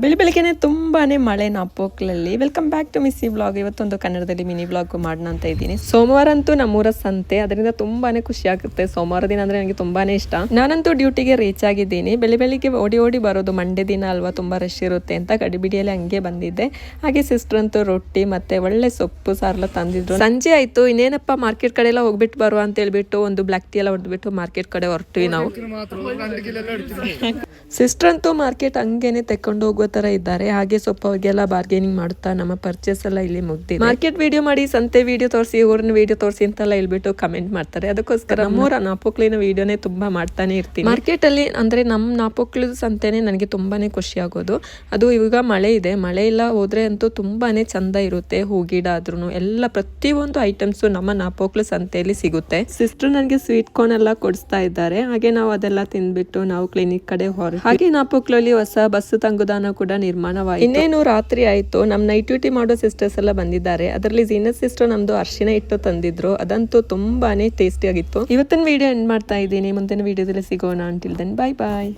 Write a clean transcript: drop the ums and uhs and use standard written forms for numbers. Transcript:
ಬೆಳಿಗ್ಗೆನೆ ತುಂಬಾನೇ ಮಳೆ ನಾಪೋಕ್ಲಲ್ಲಿ. Welcome back to missy blog. ಇವತ್ತೊಂದು ಕನ್ನಡದಲ್ಲಿ ಮಿನಿ ಬ್ಲಾಗ್ ಮಾಡೋಣ ಅಂತ ಇದ್ದೀನಿ. ಸೋಮವಾರ ಅಂತೂ ನಮ್ಮೂರ ಸಂತೆ, ಅದರಿಂದ ತುಂಬಾನೇ ಖುಷಿ ಆಗುತ್ತೆ. ಸೋಮವಾರ ದಿನ ಅಂದ್ರೆ ನನಗೆ ತುಂಬಾನೇ ಇಷ್ಟ. ನಾನಂತೂ ಡ್ಯೂಟಿಗೆ ರೀಚ್ ಆಗಿದ್ದೀನಿ. ಬೆಳಿಗ್ಗೆ ಓಡಿ ಬರೋದು, ಮಂಡೇ ದಿನ ಅಲ್ವಾ, ತುಂಬಾ ರಶ್ ಇರುತ್ತೆ ಅಂತ ಗಡಿಬಿಡಿಯಲ್ಲಿ ಹಂಗೆ ಬಂದಿದ್ದೆ. ಹಾಗೆ ಸಿಸ್ಟರ್ ಅಂತೂ ರೊಟ್ಟಿ ಮತ್ತೆ ಒಳ್ಳೆ ಸೊಪ್ಪು ಸಾರೆಲ್ಲ ತಂದಿದ್ರು. ಸಂಜೆ ಆಯ್ತು, ಇನ್ನೇನಪ್ಪ ಮಾರ್ಕೆಟ್ ಕಡೆ ಎಲ್ಲ ಹೋಗ್ಬಿಟ್ಟು ಬರುವ ಅಂತ ಹೇಳ್ಬಿಟ್ಟು ಒಂದು ಬ್ಲಾಕ್ ಟೀ ಎಲ್ಲ ಹೊಡೆದ್ಬಿಟ್ಟು ಮಾರ್ಕೆಟ್ ಕಡೆ ಹೊರಟ್ವಿ ನಾವು. ಸಿಸ್ಟರ್ ಅಂತೂ ಮಾರ್ಕೆಟ್ ಹಂಗೇನೆ ತೆಕ್ಕೊಂಡು ಹೋಗುವ ತರ ಇದ್ದಾರೆ. ಹಾಗೆ ಸ್ವಲ್ಪ ಅವ್ರಿಗೆಲ್ಲ ಬಾರ್ಗೇನಿಂಗ್ ಮಾಡುತ್ತಾ ನಮ್ಮ ಪರ್ಚೇಸ್ ಎಲ್ಲ ಇಲ್ಲಿ ಮುಗ್ದಿದೆ. ಮಾರ್ಕೆಟ್ ವಿಡಿಯೋ ಮಾಡಿ, ಸಂತೆ ವಿಡಿಯೋ ತೋರಿಸಿ, ಊರಿನ ವಿಡಿಯೋ ತೋರಿಸಿ ಅಂತೆಲ್ಲ ಹೇಳ್ಬಿಟ್ಟು ಕಮೆಂಟ್ ಮಾಡ್ತಾರೆ. ಅದಕ್ಕೋಸ್ಕರ ನಮ್ಮೂರ ನಾಪೋಕ್ಲಿನ ವಿಡಿಯೋನೇ ತುಂಬಾ ಮಾಡ್ತಾನೆ ಇರ್ತೀನಿ. ಮಾರ್ಕೆಟ್ ಅಲ್ಲಿ ಅಂದ್ರೆ ನಮ್ಮ ನಾಪೋಕ್ಲು ಸಂತೆನೆ ನನಗೆ ತುಂಬಾನೇ ಖುಷಿ ಆಗೋದು. ಅದು ಇವಾಗ ಮಳೆ ಇದೆ, ಮಳೆ ಇಲ್ಲ ಹೋದ್ರೆ ಅಂತೂ ತುಂಬಾನೇ ಚಂದ ಇರುತ್ತೆ. ಹೂಗಿಡ ಆದ್ರೂ ಎಲ್ಲ ಪ್ರತಿಯೊಂದು ಐಟಮ್ಸ್ ನಮ್ಮ ನಾಪೋಕ್ಲು ಸಂತೆಯಲ್ಲಿ ಸಿಗುತ್ತೆ. ಸಿಸ್ಟರ್ ನನಗೆ ಸ್ವೀಟ್ ಕಾರ್ನ್ ಎಲ್ಲ ಕೊಡಿಸ್ತಾ ಇದ್ದಾರೆ. ಹಾಗೆ ನಾವು ಅದೆಲ್ಲ ತಿಂದ್ಬಿಟ್ಟು ನಾವು ಕ್ಲಿನಿಕ್ ಕಡೆ ಹಾಗೆ ನಾಪೋಕ್ಲಲ್ಲಿ ಹೊಸ ಬಸ್ ತಂಗುದಾನ ಕೂಡ ನಿರ್ಮಾಣವಾಯಿತು. ಇನ್ನೇನು ರಾತ್ರಿ ಆಯ್ತು, ನಮ್ ನೈಟ್ ಡ್ಯೂಟಿ ಮಾಡೋ ಸಿಸ್ಟರ್ಸ್ ಎಲ್ಲ ಬಂದಿದ್ದಾರೆ. ಅದರಲ್ಲಿ ಜೀನಸ್ ಸಿಸ್ಟರ್ ನಮ್ದು ಅರ್ಶಿನ ಇಟ್ಟು ತಂದಿದ್ರು, ಅದಂತೂ ತುಂಬಾನೇ ಟೇಸ್ಟಿ ಆಗಿತ್ತು. ಇವತ್ತಿನ ವಿಡಿಯೋ ಎಂಡ್ ಮಾಡ್ತಾ ಇದ್ದೀನಿ. ಮುಂದಿನ ವಿಡಿಯೋದಲ್ಲಿ ಸಿಗೋಣ. ಅಂಟಿಲ್ ದೆನ್ ಬಾಯ್ ಬಾಯ್.